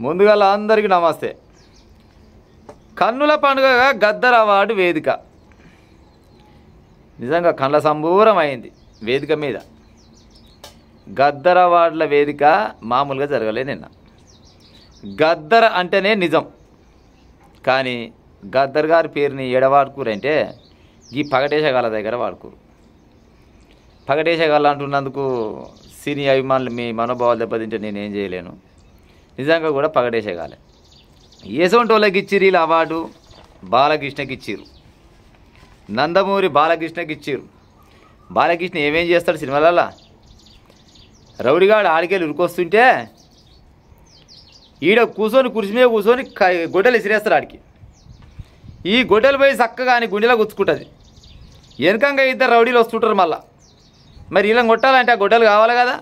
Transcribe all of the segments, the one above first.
ముందుగా అందరికీ నమస్తే. కన్నుల పండుగగా గద్దర్ అవార్డు వేదిక నిజంగా కళ్ళ సంబూరం అయింది. వేదిక మీద గద్దర్ అవార్డుల వేదిక మామూలుగా జరగలేదు నిన్న. గద్దర్ అంటేనే నిజం, కానీ గద్దర్ గారి పేరుని ఎడవాడుకురంటే ఈ పగటేశగాళ్ళ దగ్గర వాడుకోరు. పగటేశగాళ్ళు అంటున్నందుకు సినీ అభిమానులు మీ మనోభావాలు దెబ్బతింటే నేనేం చేయలేను. నిజంగా కూడా పగటేశగాలే. ఏసోంటి వాళ్ళకి ఇచ్చిర్రు వీళ్ళు అవార్డు. బాలకృష్ణకి ఇచ్చిర్రు, నందమూరి బాలకృష్ణకి ఇచ్చిర్రు. బాలకృష్ణ ఏమేం చేస్తాడు సినిమాలలో? రౌడిగాడు ఆడికెళ్ళి ఉరికొస్తుంటే ఈడ కూర్చొని కుర్చీ మీద కూర్చొని గొడ్డలు విసిరేస్తాడు ఆడికి. ఈ గొడ్డలు పోయి చక్కగా అని గుండెలో గుచ్చుకుంటుంది. వెనకంగా ఇద్దరు రౌడీలు వస్తుంటారు. మళ్ళీ మరి ఇలా కొట్టాలంటే ఆ గొడ్డలు కావాలి కదా.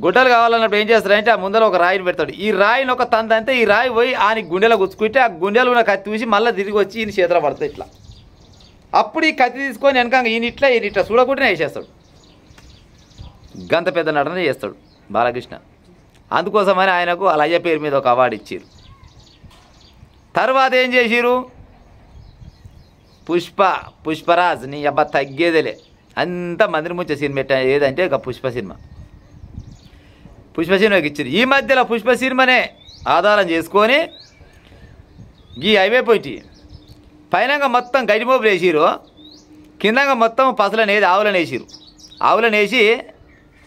గొడ్డలు కావాలన్నప్పుడు ఏం చేస్తారంటే ఆ ముందర ఒక రాయిని పెడతాడు. ఈ రాయిని ఒక తంత అంతే ఈ రాయి పోయి ఆయన గుండెలో గుచ్చుకుంటే ఆ గుండెలు ఉన్న కత్తి చూసి మళ్ళీ తిరిగి వచ్చి ఈయన చేతిలో పడుతుంది ఇట్లా. అప్పుడు ఈ కత్తి తీసుకొని వెనకంగా ఈయన ఇట్లా చూడకుండానే వేసేస్తాడు. గంత పెద్ద నటన చేస్తాడు బాలకృష్ణ. అందుకోసమని ఆయనకు అలయ్య పేరు మీద ఒక అవార్డు ఇచ్చారు. తర్వాత ఏం చేసిరు? పుష్పరాజ్ నీ అబ్బా తగ్గేదేలే. అంత మందిని ముంచే సినిమా ఏదంటే ఇక పుష్ప సినిమాకి ఇచ్చారు. ఈ మధ్యలో పుష్ప సినిమానే ఆధారం చేసుకొని ఈ హైవే పోయి పైనంగా మొత్తం గడిమోపులు వేసిరు, కిందంగా మొత్తం పసలను వేసి ఆవులను వేసి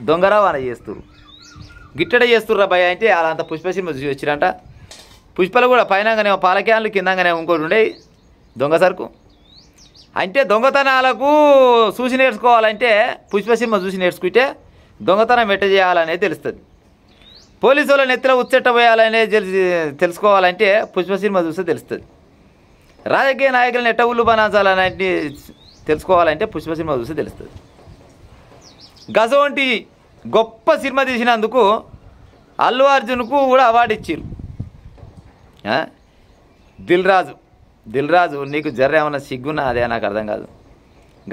దొంగరావాన చేస్తురు. గిట్టడ చేస్తుర్రా భయ అంటే అలాంత పుష్ప సినిమా చూసి వచ్చిరంట. పుష్పలు కూడా పైనంగానేమో పాల క్యాన్లు, కిందంగానే ఇంకోటి ఉండే దొంగ సరుకు. అంటే దొంగతనాలకు చూసి నేర్చుకోవాలంటే పుష్ప సినిమా చూసి నేర్చుకుంటే దొంగతనం ఎట్ట చేయాలనేది తెలుస్తుంది. పోలీసు వాళ్ళని ఎత్తులో ఉచ్చెట్ట పోయాలనేది తెలుసుకోవాలంటే పుష్ప సినిమా చూస్తే తెలుస్తుంది. రాజకీయ నాయకులను ఎట్ట ఉల్లు బనాచాలనే తెలుసుకోవాలంటే పుష్ప సినిమా చూస్తే తెలుస్తుంది. గసవంటి గొప్ప సినిమా తీసినందుకు అల్లు అర్జున్కు కూడా అవార్డు ఇచ్చారు. దిల్ రాజు నీకు జర్ర ఏమన్నా సిగ్గున్నా అదే నాకు అర్థం కాదు.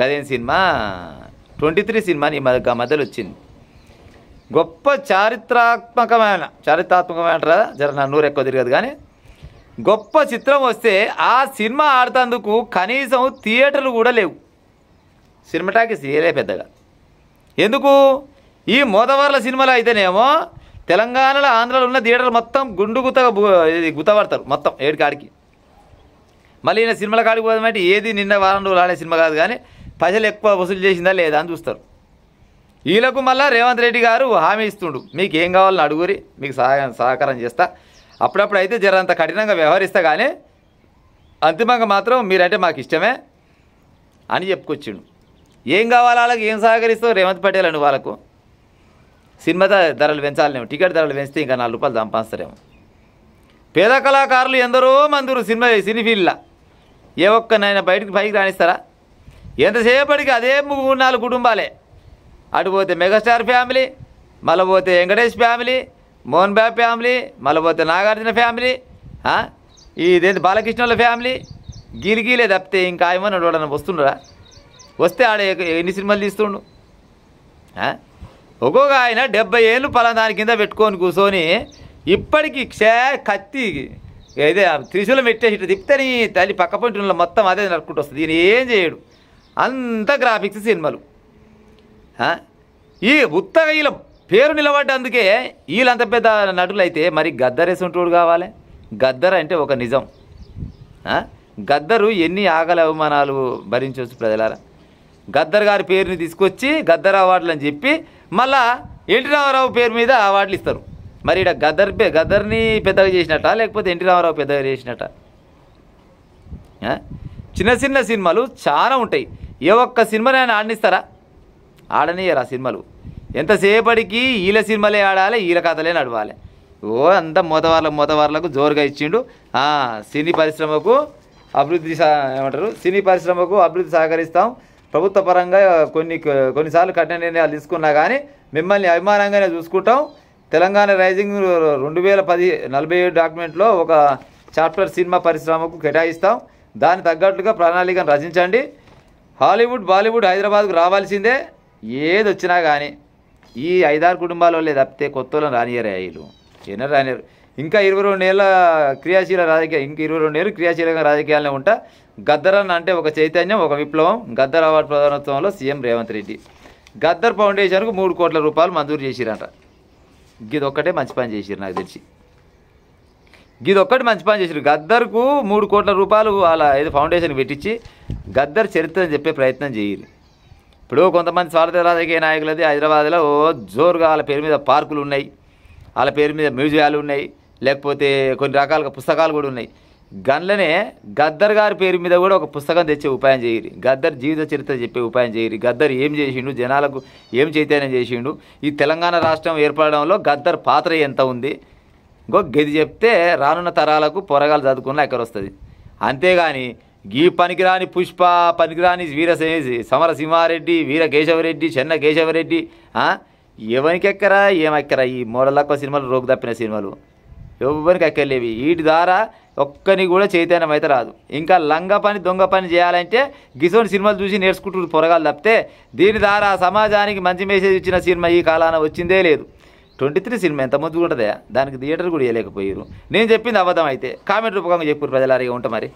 గదేం సినిమా 23 సినిమా నీ మధ్యలో వచ్చింది. గొప్ప చారిత్రాత్మకమైన జర నా నూరు ఎక్కువ తిరగదు కానీ గొప్ప చిత్రం వస్తే ఆ సినిమా ఆడుతందుకు కనీసం థియేటర్లు కూడా లేవు. సినిమాటాకీస్ ఏలే పెద్దగా. ఎందుకు? ఈ మోదవర్ల సినిమాలో అయితేనేమో తెలంగాణలో ఆంధ్రాలో ఉన్న థియేటర్లు మొత్తం గుత్తపడతారు మొత్తం ఏడికాడికి. మళ్ళీ ఈయన సినిమాల కాడికి పోదామంటే ఏది నిన్న వారం రోజులు ఆడే సినిమా కాదు కానీ పైసలు ఎక్కువ వసూలు చేసిందా లేదా అని చూస్తారు. వీళ్ళకు మళ్ళీ రేవంత్ రెడ్డి గారు హామీ ఇస్తుండు, మీకు ఏం కావాలని అడుగురి, మీకు సహకారం చేస్తా, అప్పుడప్పుడు అయితే జరంత కఠినంగా వ్యవహరిస్తా కానీ అంతిమంగా మాత్రం మీరంటే మాకు ఇష్టమే అని చెప్పుకొచ్చిండు. ఏం కావాలి వాళ్ళకి, ఏం సహకరిస్తావు రేవంత్ పటేల్ అని వాళ్ళకు? సినిమా ధరలు పెంచాలనేమో, టికెట్ ధరలు పెంచితే ఇంకా 4 రూపాయలు సంపాదిస్తారేమో. పేద కళాకారులు ఎందరో మందురు సినీ ఫీల్డ్లో ఏ ఒక్కనైనా పైకి రాణిస్తారా? ఎంతసేపటికి అదే 3-4 కుటుంబాలే. అటు పోతే మెగాస్టార్ ఫ్యామిలీ, మళ్ళీ పోతే వెంకటేష్ ఫ్యామిలీ, మోహన్ బాబు ఫ్యామిలీ, మళ్ళీ పోతే నాగార్జున ఫ్యామిలీ, ఇదేంటి బాలకృష్ణుల ఫ్యామిలీ. గీలే తప్పితే ఇంకా ఏమన్నా చూడని వస్తుండరా? వస్తే ఆడ ఎన్ని సినిమాలు తీస్తుండు? ఒక్కొక్క ఆయన 70 ఏళ్ళు పలాదాని కింద పెట్టుకొని కూర్చొని ఇప్పటికీ కత్తి అయితే త్రిశూలం పెట్టేసి ఇట్లా తిప్పితే నీ తల్లి పక్క పొంటిలో మొత్తం అదే నడుకుంటూ వస్తుంది. ఈయన ఏం చేయడు, అంత గ్రాఫిక్స్ సినిమాలు. ఈ ఉత్తగా వీళ్ళ పేరు నిలబడ్డందుకే వీళ్ళంత పెద్ద నటులు అయితే మరి గద్దరేసుంటోడు కావాలి. గద్దర్ అంటే ఒక నిజం. గద్దరు ఎన్ని ఆకలి అవమానాలు భరించవచ్చు ప్రజలారా. గద్దర్ గారి పేరుని తీసుకొచ్చి గద్దర్ అవార్డులు అని చెప్పి మళ్ళా ఎన్టీ రామారావు పేరు మీద అవార్డులు ఇస్తారు. మరి ఇక్కడ గద్దర్ని పెద్దగా చేసినట్ట లేకపోతే ఎన్టీ రామారావు పెద్దగా చేసినట్ట? చిన్న సినిమాలు చాలా ఉంటాయి. ఏ ఒక్క సినిమానైనా ఆడనిస్తారా? ఆడనియరు ఆ సినిమాలు. ఎంతసేపటికి వీళ్ళ సినిమాలే ఆడాలి, వీళ్ళ కథలే నడవాలి. అంతా మోతవార్లకు జోరుగా ఇచ్చిండు. సినీ పరిశ్రమకు అభివృద్ధి సినీ పరిశ్రమకు అభివృద్ధి సహకరిస్తాం. ప్రభుత్వ పరంగా కొన్నిసార్లు కఠిన నిర్ణయాలు తీసుకున్నా కానీ మిమ్మల్ని అభిమానంగానే చూసుకుంటాం. తెలంగాణ రైజింగ్ 2047 డాక్యుమెంట్లో ఒక చాప్టర్ సినిమా పరిశ్రమకు కేటాయిస్తాం. దానికి తగ్గట్టుగా ప్రణాళికను రచించండి. హాలీవుడ్, బాలీవుడ్ హైదరాబాద్కు రావాల్సిందే. ఏది వచ్చినా కానీ ఈ 5-6 కుటుంబాల వాళ్ళే తప్పితే కొత్త వాళ్ళని రానియరే. వీళ్ళు రానియరు. ఇంకా 22 ఏళ్ళ క్రియాశీల రాజకీయ ఇంకా 22 ఏళ్ళు క్రియాశీలంగా రాజకీయాలనే ఉంటా. గద్దరన్న అంటే ఒక చైతన్యం, ఒక విప్లవం. గద్దర్ అవార్డు ప్రధానోత్సవంలో సీఎం రేవంత్ రెడ్డి. గద్దర్ ఫౌండేషన్కు 3 కోట్ల రూపాయలు మంజూరు చేసిరంట. గిదొక్కటే మంచి పని చేసిరు నాకు తెలిసి. గిదొక్కటి మంచి పని చేసిరు. గద్దర్కు 3 కోట్ల రూపాయలు వాళ్ళ ఏదో ఫౌండేషన్కి పెట్టించి గద్దర్ చరిత్రని చెప్పే ప్రయత్నం చేయరు. ఇప్పుడు కొంతమంది స్వార్థ రాజకీయ నాయకులది హైదరాబాద్లో జోరుగా వాళ్ళ పేరు మీద పార్కులు ఉన్నాయి, వాళ్ళ పేరు మీద మ్యూజియాలు ఉన్నాయి, లేకపోతే కొన్ని రకాలుగా పుస్తకాలు కూడా ఉన్నాయి. గన్లనే గద్దర్ గారి పేరు మీద కూడా ఒక పుస్తకం తెచ్చే ఉపాయం చేయరు. గద్దర్ జీవిత చరిత్ర చెప్పే ఉపాయం చేయరు. గద్దర్ ఏం చేసిండు, జనాలకు ఏం చైతన్యం చేసిండు, ఈ తెలంగాణ రాష్ట్రం ఏర్పడడంలో గద్దర్ పాత్ర ఎంత ఉంది, గది చెప్తే రానున్న తరాలకు పొరగాలు చదువుకున్న ఎక్కడ వస్తుంది. అంతేగాని ఈ పనికిరాని పుష్ప, పనికిరాని సమరసింహారెడ్డి, వీర కేశవరెడ్డి, చెన్న కేశవరెడ్డి ఎవరికి ఎక్కరా ఏమెక్కరా ఈ మోడలక్కువ సినిమాలు, రోగు తప్పిన సినిమాలు ఎవరికి ఎక్కలేవి. వీటి ద్వారా ఒక్కని కూడా చైతన్యం అయితే రాదు. ఇంకా లంగ పని దొంగ పని చేయాలంటే గిసోని సినిమాలు చూసి నేర్చుకుంటూ పొరగాలు తప్పితే దీని ద్వారా సమాజానికి మంచి మెసేజ్ ఇచ్చిన సినిమా ఈ కాలాన వచ్చిందే లేదు. 23 సినిమా ఎంత ముందుగా ఉంటుందా, దానికి థియేటర్ కూడా వేయలేకపోయారు. నేను చెప్పింది అబద్ధం అయితే కామెంట్ రూపకంగా చెప్పారు ప్రజలారిగా ఉంటా మరి.